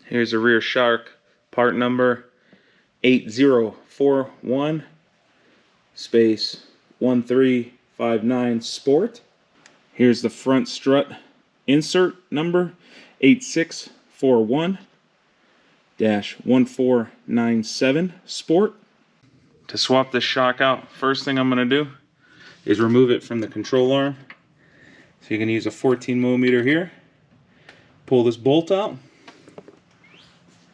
Here's a rear shock, part number 8041 space 1359 Sport. Here's the front strut insert number 8641-1497 Sport. To swap this shock out, first thing I'm going to do is remove it from the control arm. So you can use a 14mm here. Pull this bolt out.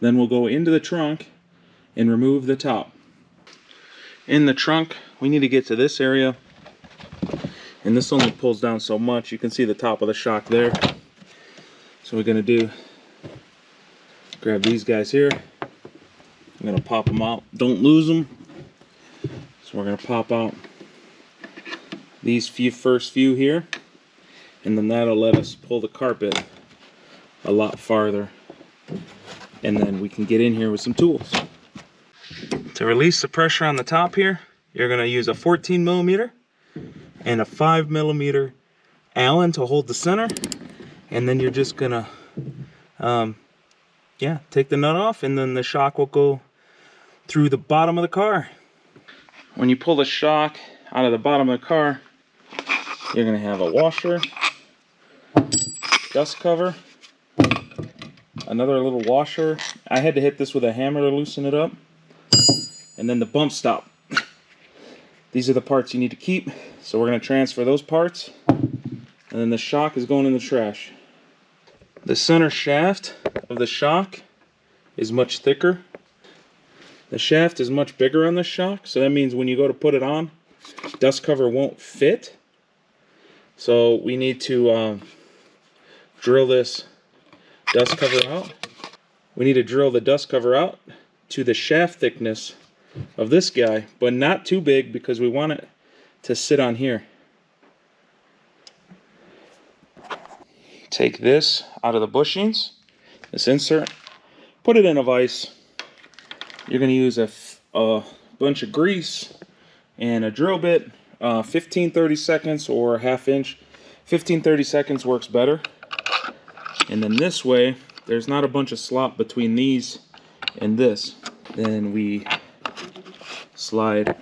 Then we'll go into the trunk and remove the top. In the trunk, we need to get to this area. And this only pulls down so much. You can see the top of the shock there. So we're going to do, grab these guys here. I'm going to pop them out. Don't lose them. So we're going to pop out these first few here. And then that'll let us pull the carpet a lot farther. And then we can get in here with some tools. To release the pressure on the top here, you're going to use a 14mm and a 5mm Allen to hold the center. And then you're just going to take the nut off, and then the shock will go through the bottom of the car. When you pull the shock out of the bottom of the car, you're going to have a washer, dust cover, another little washer. I had to hit this with a hammer to loosen it up. And then the bump stop. These are the parts you need to keep. So we're going to transfer those parts. And then the shock is going in the trash. The center shaft of the shock is much thicker. The shaft is much bigger on the shock. So that means when you go to put it on, dust cover won't fit. So we need to drill this dust cover out. We need to drill the dust cover out to the shaft thickness of this guy, but not too big because we want it to sit on here. Take this out of the bushings, this insert, put it in a vise. You're going to use a bunch of grease and a drill bit, 15-30 seconds or a ½ inch. 15-30 seconds works better. And then this way, there's not a bunch of slop between these and this. Then we slide.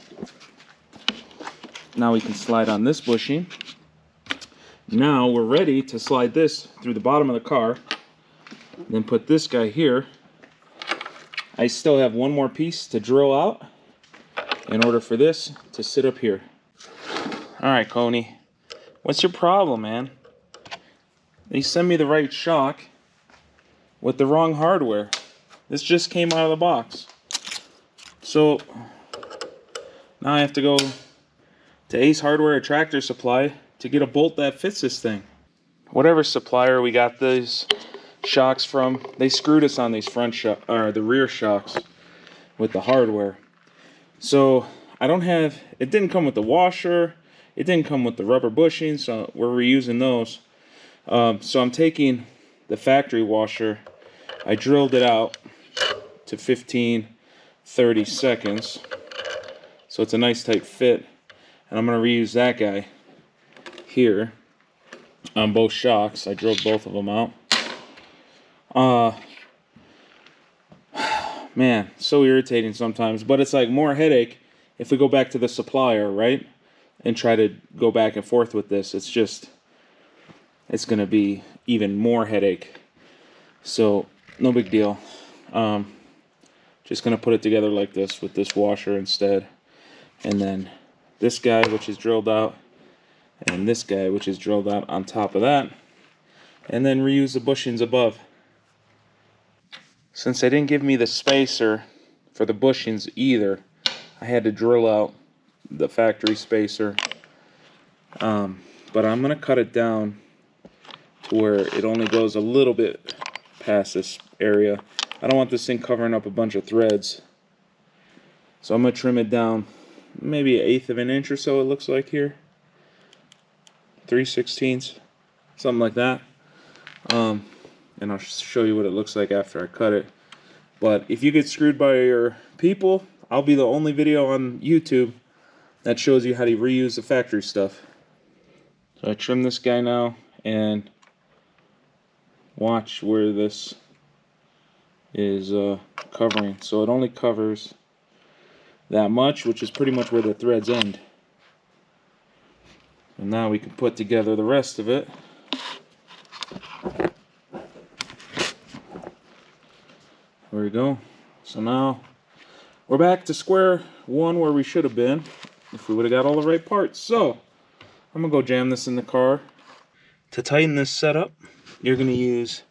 Now we can slide on this bushing. Now we're ready to slide this through the bottom of the car. Then put this guy here. I still have one more piece to drill out in order for this to sit up here. Alright, Koni. What's your problem, man? They sent me the right shock with the wrong hardware. This just came out of the box. So now I have to go to Ace Hardware or Tractor Supply to get a bolt that fits this thing. Whatever supplier we got these shocks from, they screwed us on these the rear shocks with the hardware. So I don't have, it didn't come with the washer, it didn't come with the rubber bushing, so we're reusing those. So I'm taking the factory washer, I drilled it out to 15-30 seconds, so it's a nice tight fit, and I'm going to reuse that guy here on both shocks. I drilled both of them out. Man, so irritating sometimes, but it's like more headache if we go back to the supplier, right, and try to go back and forth with this. It's just, it's going to be even more headache. So no big deal. Just going to put it together like this with this washer instead, and then this guy, which is drilled out, and this guy, which is drilled out on top of that, and then reuse the bushings above. Since they didn't give me the spacer for the bushings either, I had to drill out the factory spacer. But I'm going to cut it down to where it only goes a little bit past this area. I don't want this thing covering up a bunch of threads. So I'm going to trim it down maybe 1/8 of an inch or so, it looks like here. 3/16, something like that. And I'll show you what it looks like after I cut it. But if you get screwed by your people, I'll be the only video on YouTube that shows you how to reuse the factory stuff. So I trim this guy now, and watch where this is covering. So it only covers that much, which is pretty much where the threads end. And now we can put together the rest of it. There we go. So now we're back to square one where we should have been if we would have got all the right parts. So I'm gonna go jam this in the car. To tighten this setup, you're gonna use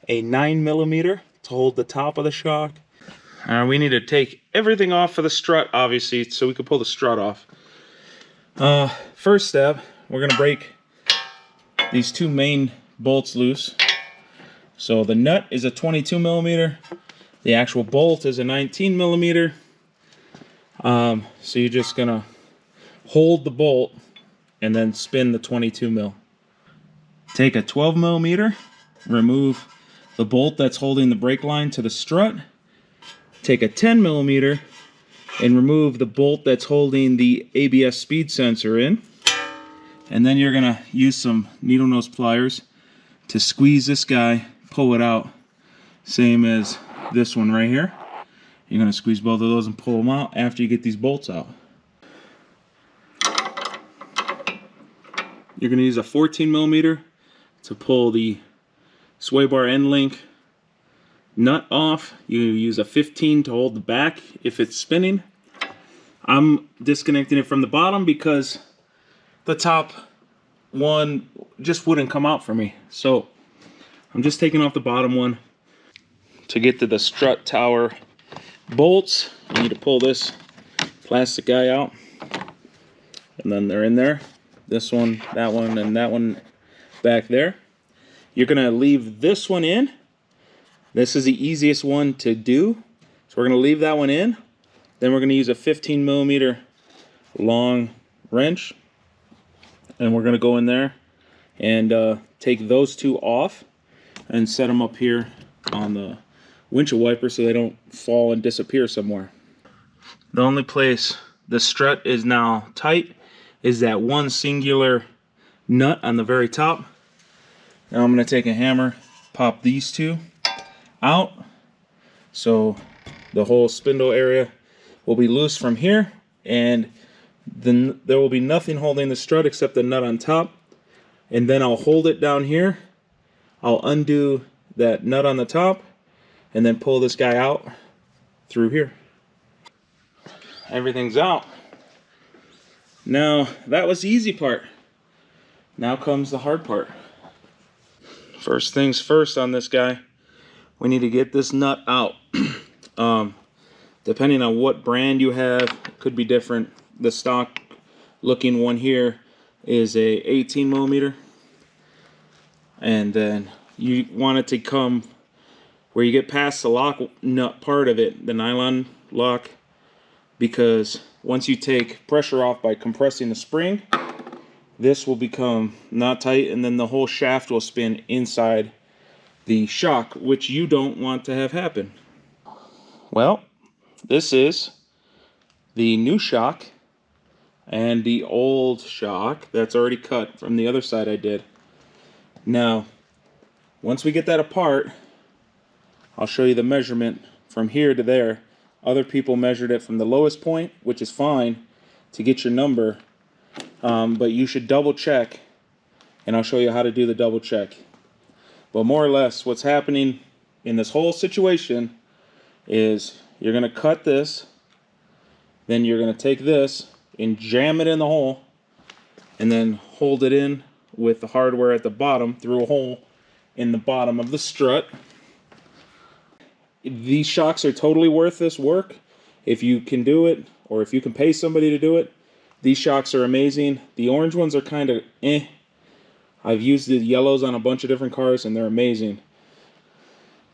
a 9mm to hold the top of the shock. We need to take everything off of the strut, obviously, so we can pull the strut off. First step, we're gonna break these two main bolts loose. So the nut is a 22mm, the actual bolt is a 19mm. So you're just gonna hold the bolt and then spin the 22mm. Take a 12mm, remove the bolt that's holding the brake line to the strut. Take a 10mm and remove the bolt that's holding the ABS speed sensor in. And then you're gonna use some needle nose pliers to squeeze this guy, pull it out. Same as this one right here. You're gonna squeeze both of those and pull them out after you get these bolts out. You're gonna use a 14mm to pull the sway bar end link nut off. You use a 15 to hold the back if it's spinning. I'm disconnecting it from the bottom because the top one just wouldn't come out for me. So I'm just taking off the bottom one. To get to the strut tower bolts, you need to pull this plastic guy out. And then they're in there. This one, and that one back there. You're gonna leave this one in. This is the easiest one to do. So we're gonna leave that one in. Then we're gonna use a 15mm long wrench. And we're gonna go in there and take those two off and set them up here on the windshield wiper so they don't fall and disappear somewhere. The only place the strut is now tight is that one singular nut on the very top. Now I'm going to take a hammer, pop these two out, so the whole spindle area will be loose from here, and then there will be nothing holding the strut except the nut on top. And then I'll hold it down here, I'll undo that nut on the top, and then pull this guy out through here. Everything's out. Now that was the easy part. Now comes the hard part. First things first on this guy, we need to get this nut out. Depending on what brand you have, it could be different. The stock looking one here is a 18mm, and then you want it to come where you get past the lock nut part of it, the nylon lock, because once you take pressure off by compressing the spring, this will become not tight, and then the whole shaft will spin inside the shock, which you don't want to have happen. Well, this is the new shock and the old shock that's already cut from the other side I did. Now, once we get that apart, I'll show you the measurement from here to there. Other people measured it from the lowest point, which is fine, to get your number. But you should double check, and I'll show you how to do the double check. But more or less, what's happening in this whole situation is you're going to cut this, then you're going to take this and jam it in the hole, and then hold it in with the hardware at the bottom through a hole in the bottom of the strut. These shocks are totally worth this work if you can do it, or if you can pay somebody to do it. These shocks are amazing. The orange ones are kind of eh. I've used the yellows on a bunch of different cars and they're amazing.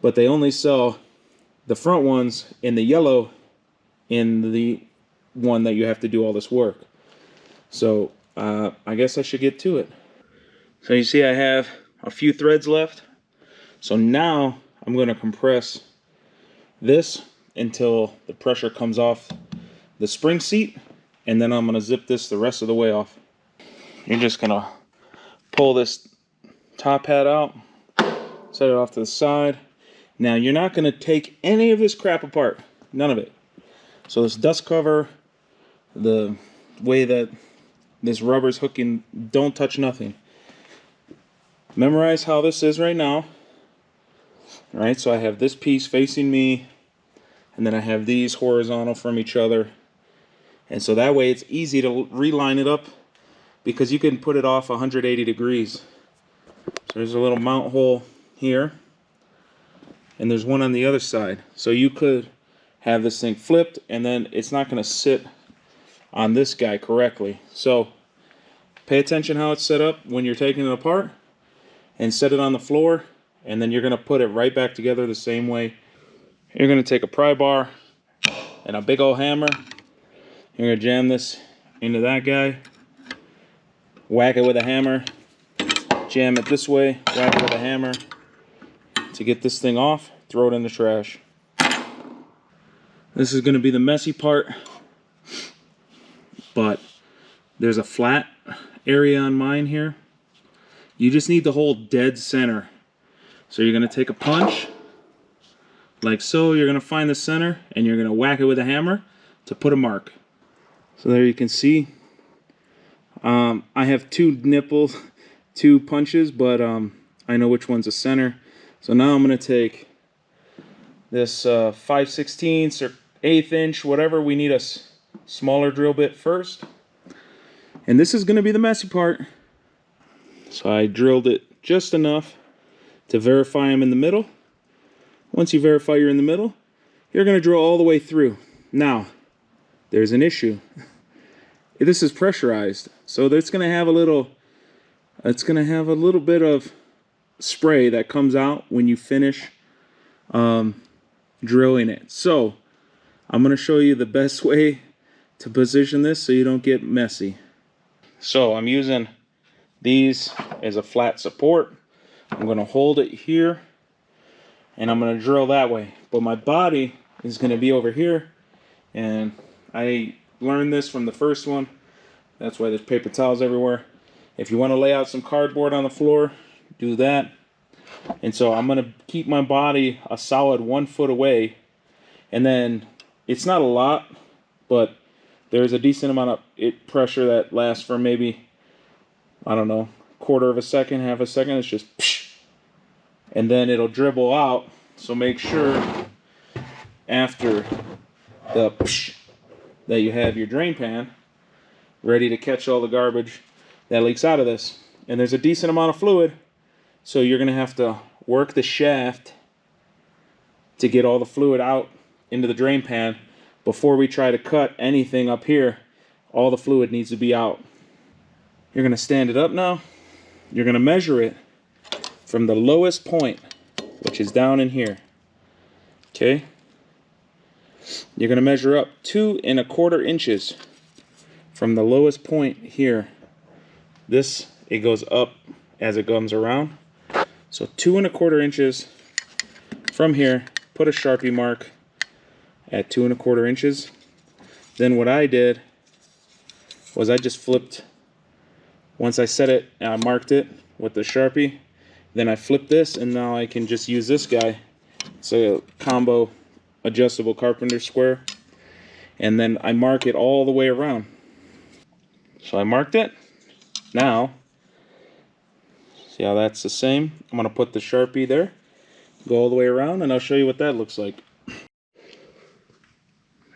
But they only sell the front ones in the yellow in the one that you have to do all this work. So I guess I should get to it. So you see I have a few threads left. So now I'm going to compress this until the pressure comes off the spring seat, and then I'm going to zip this the rest of the way off. You're just going to pull this top hat out, set it off to the side. Now you're not going to take any of this crap apart. None of it. So this dust cover, the way that this rubber's hooking, don't touch nothing. Memorize how this is right now. Alright, so I have this piece facing me, and then I have these horizontal from each other. And so that way it's easy to reline it up, because you can put it off 180 degrees. So there's a little mount hole here, and there's one on the other side. So you could have this thing flipped, and then it's not going to sit on this guy correctly. So pay attention how it's set up when you're taking it apart, and set it on the floor, and then you're going to put it right back together the same way. You're going to take a pry bar and a big old hammer. You're going to jam this into that guy, whack it with a hammer, jam it this way, whack it with a hammer to get this thing off, throw it in the trash. This is going to be the messy part, but there's a flat area on mine here. You just need to hold dead center. So you're going to take a punch, like so. You're going to find the center, and you're going to whack it with a hammer to put a mark. So there you can see. I have two nipples, two punches, but I know which one's the center. So now I'm going to take this 5/16 or 1/8 inch, whatever. We need a smaller drill bit first. And this is going to be the messy part. So I drilled it just enough to verify I'm in the middle. Once you verify you're in the middle, you're going to drill all the way through. Now, there's an issue. This is pressurized, so it's going to have a little bit of spray that comes out when you finish drilling it. So I'm going to show you the best way to position this so you don't get messy. So I'm using these as a flat support. I'm going to hold it here, and I'm going to drill that way. But my body is going to be over here, and I learned this from the first one. That's why there's paper towels everywhere. If you want to lay out some cardboard on the floor, do that. And so I'm going to keep my body a solid 1 foot away, and then it's not a lot, but there's a decent amount of pressure that lasts for maybe, I don't know, 1/4 of a second, 1/2 a second. It's just psh, and then it'll dribble out. So make sure after the psh, that you have your drain pan ready to catch all the garbage that leaks out of this. And there's a decent amount of fluid, so you're going to have to work the shaft to get all the fluid out into the drain pan. Before we try to cut anything up here, all the fluid needs to be out. You're going to stand it up now. You're going to measure it from the lowest point, which is down in here. Okay? You're going to measure up 2 1/4 inches from the lowest point here. It goes up as it comes around. So 2 1/4 inches from here. Put a Sharpie mark at 2 1/4 inches. Then what I did was I just flipped. Once I set it, I marked it with the Sharpie. Then I flipped this, and now I can just use this guy. It's a combo adjustable carpenter square. And then I mark it all the way around. So I marked it. Now, see how that's the same? I'm going to put the Sharpie there, go all the way around, and I'll show you what that looks like.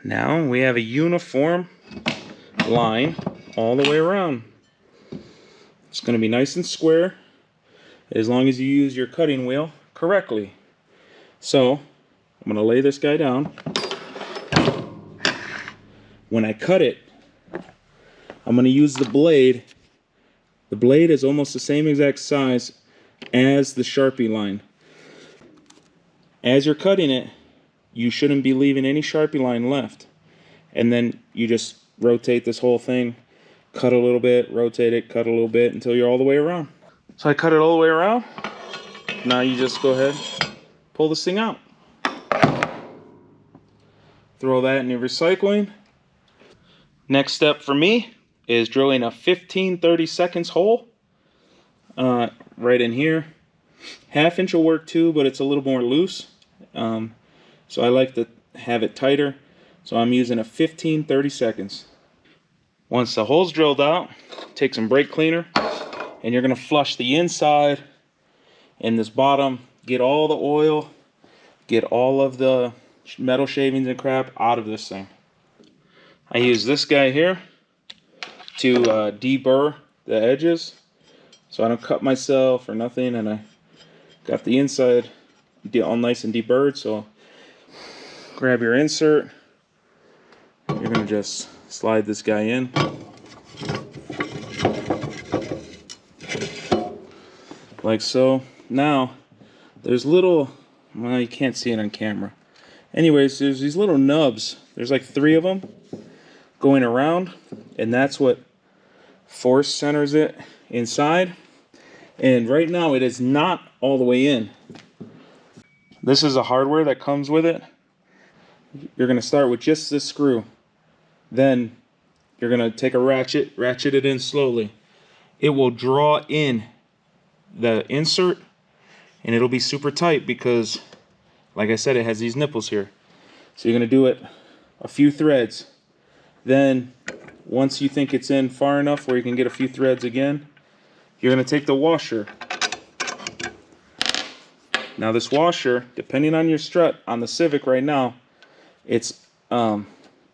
Now we have a uniform line all the way around. It's going to be nice and square as long as you use your cutting wheel correctly. So I'm going to lay this guy down. When I cut it, I'm going to use the blade. The blade is almost the same exact size as the Sharpie line. As you're cutting it, you shouldn't be leaving any Sharpie line left. And then you just rotate this whole thing, cut a little bit, rotate it, cut a little bit until you're all the way around. So I cut it all the way around. Now you just go ahead, pull this thing out. Throw that in your recycling. Next step for me is drilling a 15-30 seconds hole right in here. 1/2 inch will work too, but it's a little more loose. So I like to have it tighter. So I'm using a 15-30 seconds. Once the hole's drilled out, take some brake cleaner, and you're gonna flush the inside and this bottom, get all the oil, get all of the metal shavings and crap out of this thing. I use this guy here to deburr the edges so I don't cut myself or nothing, and I got the inside all nice and deburred. So grab your insert, you're gonna just slide this guy in. Like so. Now, there's little, well, you can't see it on camera. Anyways, there's these little nubs. There's like 3 of them going around, and that's what force centers it inside. And right now it is not all the way in. This is the hardware that comes with it. You're gonna start with just this screw. Then you're gonna take a ratchet it in slowly. It will draw in the insert, and it'll be super tight because, like I said, it has these nipples here. So you're gonna do it a few threads. Then once you think it's in far enough where you can get a few threads again, you're gonna take the washer. Now this washer, depending on your strut, on the Civic right now, it's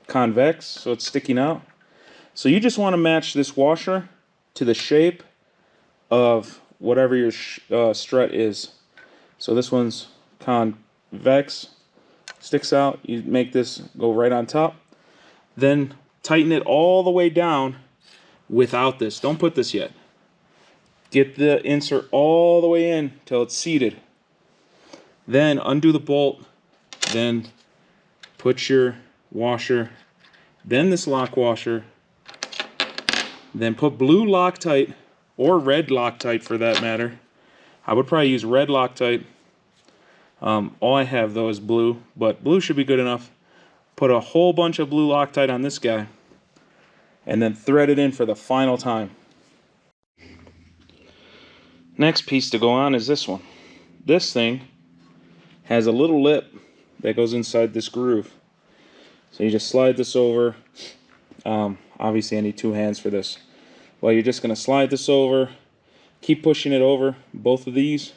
convex, so it's sticking out. So you just want to match this washer to the shape of whatever your strut is. So this one's convex, sticks out. You make this go right on top. Then tighten it all the way down without this. Don't put this yet. Get the insert all the way in till it's seated. Then undo the bolt. Then put your washer. Then this lock washer. Then put blue Loctite, or red Loctite for that matter. I would probably use red Loctite. All I have though is blue, but blue should be good enough. Put a whole bunch of blue Loctite on this guy, and then thread it in for the final time. Next piece to go on is this one. This thing has a little lip that goes inside this groove. So you just slide this over. Obviously I need 2 hands for this. Well, you're just going to slide this over, keep pushing it over, both of these,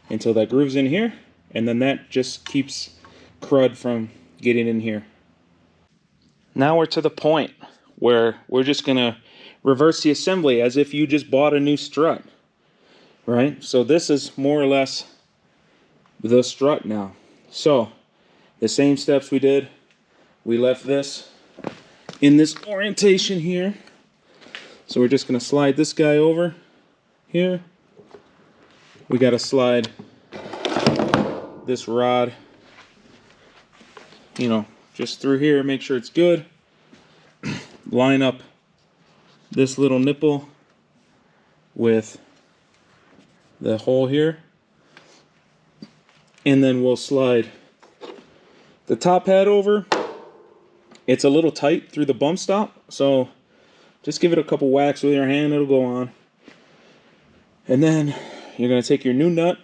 until that groove's in here, and then that just keeps crud from getting in here. Now we're to the point where we're just going to reverse the assembly as if you just bought a new strut, right? So this is more or less the strut now. So the same steps we did, we left this in this orientation here. So we're just going to slide this guy over here. We got to slide this rod, just through here, make sure it's good. Line up this little nipple with the hole here. And then we'll slide the top hat over. It's a little tight through the bump stop, so just give it a couple whacks with your hand, it'll go on. And then you're going to take your new nut,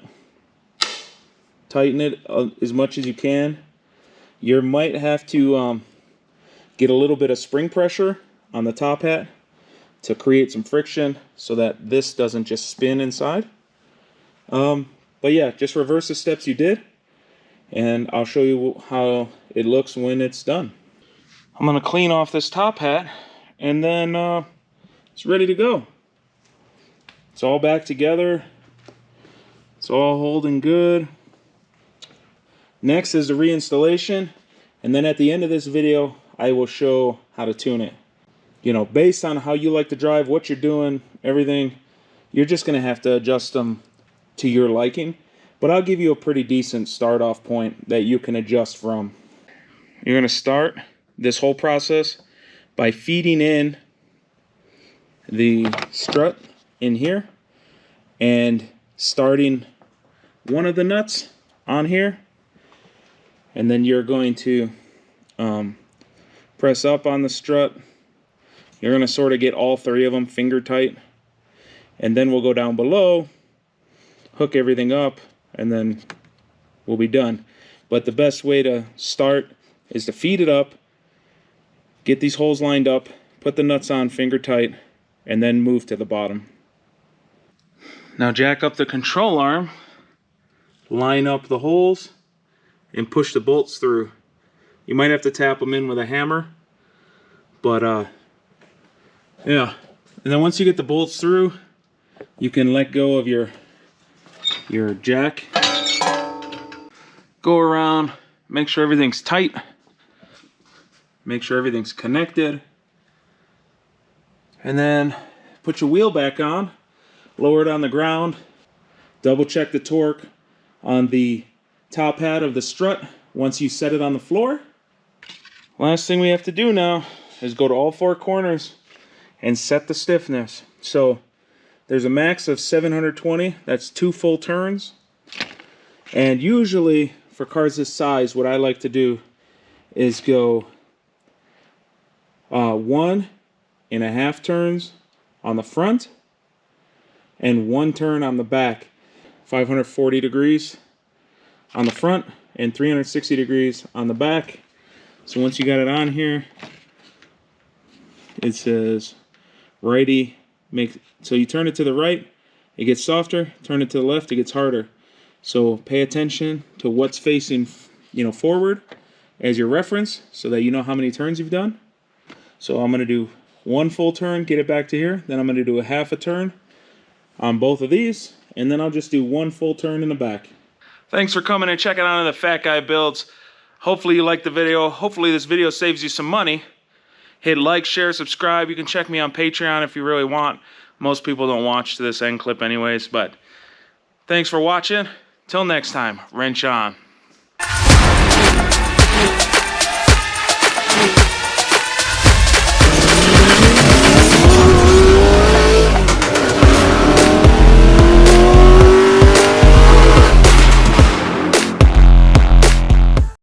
tighten it as much as you can. You might have to get a little bit of spring pressure on the top hat to create some friction so that this doesn't just spin inside. But yeah, just reverse the steps you did, and I'll show you how it looks when it's done. I'm going to clean off this top hat, and then it's ready to go. It's all back together. It's all holding good. Next is the reinstallation, and then at the end of this video, I will show how to tune it. Based on how you like to drive, what you're doing, everything, you're just going to have to adjust them to your liking. But I'll give you a pretty decent start off point that you can adjust from. You're going to start this whole process by feeding in the strut in here and starting one of the nuts on here, and then you're going to press up on the strut. You're going to sort of get all 3 of them finger tight, and then we'll go down below, hook everything up, and then we'll be done. But the best way to start is to feed it up, get these holes lined up, put the nuts on finger tight, and then move to the bottom. Now jack up the control arm, line up the holes, and push the bolts through. You might have to tap them in with a hammer, but yeah. And then once you get the bolts through, you can let go of your jack. Go around, make sure everything's tight, make sure everything's connected, and then put your wheel back on, lower it on the ground, double check the torque on the top hat of the strut once you set it on the floor. Last thing we have to do now is go to all four corners and set the stiffness. So there's a max of 720, that's 2 full turns. And usually for cars this size, what I like to do is go 1.5 turns on the front and 1 turn on the back. 540 degrees on the front and 360 degrees on the back. So once you got it on here, it says righty, so you turn it to the right, it gets softer, turn it to the left, it gets harder. So pay attention to what's facing, forward as your reference so that you know how many turns you've done. So I'm going to do 1 full turn, get it back to here, then I'm going to do a half a turn on both of these, and then I'll just do 1 full turn in the back. Thanks for coming and checking out the Fat Guy Builds. Hopefully you liked the video. Hopefully this video saves you some money. Hit like, share, subscribe. You can check me on Patreon if you really want. Most people don't watch to this end clip anyways, but thanks for watching. Till next time, wrench on.